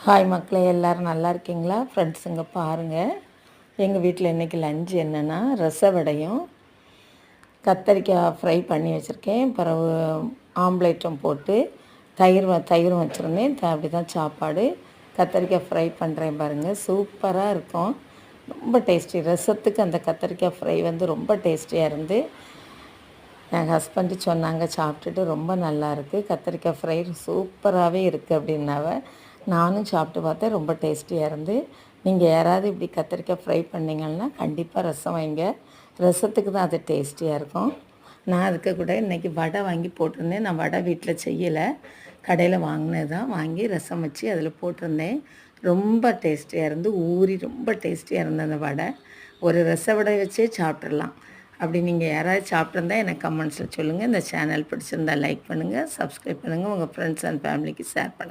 Hi மக்களே, எல்லோரும் நல்லா இருக்கீங்களா? ஃப்ரெண்ட்ஸுங்க பாருங்கள், எங்கள் வீட்டில் இன்றைக்கி லஞ்ச் என்னென்னா ரச வடையும் கத்தரிக்காய் ஃப்ரை பண்ணி வச்சுருக்கேன். பிறகு ஆம்லேட்டும் போட்டு தயிரும் வச்சுருந்தேன். அப்படி தான் சாப்பாடு. கத்தரிக்காய் ஃப்ரை பண்ணுறேன் பாருங்கள், சூப்பராக இருக்கும். ரொம்ப டேஸ்டி. ரசத்துக்கு அந்த கத்தரிக்காய் ஃப்ரை வந்து ரொம்ப டேஸ்டியாக இருந்து என் ஹஸ்பண்டு சொன்னாங்க, சாப்பிட்டுட்டு ரொம்ப நல்லா இருக்குது, கத்திரிக்காய் ஃப்ரை சூப்பராகவே இருக்குது அப்படின்னாவ. நானும் சாப்பிட்டு பார்த்தேன், ரொம்ப டேஸ்டியாக இருந்து. நீங்கள் யாராவது இப்படி கத்திரிக்காய் ஃப்ரை பண்ணிங்கன்னா கண்டிப்பாக ரசம் வைங்க. ரசத்துக்கு தான் அது டேஸ்டியாக இருக்கும். நான் அதுக்கு கூட இன்றைக்கி வடை வாங்கி போட்டிருந்தேன். நான் வடை வீட்டில் செய்யலை, கடையில் வாங்கினது தான். வாங்கி ரசம் வச்சு அதில் போட்டிருந்தேன். ரொம்ப டேஸ்டியாக இருந்து ஊறி ரொம்ப டேஸ்டியாக இருந்தது அந்த வடை. ஒரு ரச வடை வச்சே சாப்பிட்றலாம். அப்படி நீங்கள் யாராவது சாப்பிட்ருந்தா எனக்கு கமெண்ட்ஸில் சொல்லுங்கள். இந்த சேனல் பிடிச்சிருந்தால் லைக் பண்ணுங்கள், சப்ஸ்கிரைப் பண்ணுங்கள், உங்கள் ஃப்ரெண்ட்ஸ் அண்ட் ஃபேமிலிக்கு ஷேர் பண்ணுங்கள்.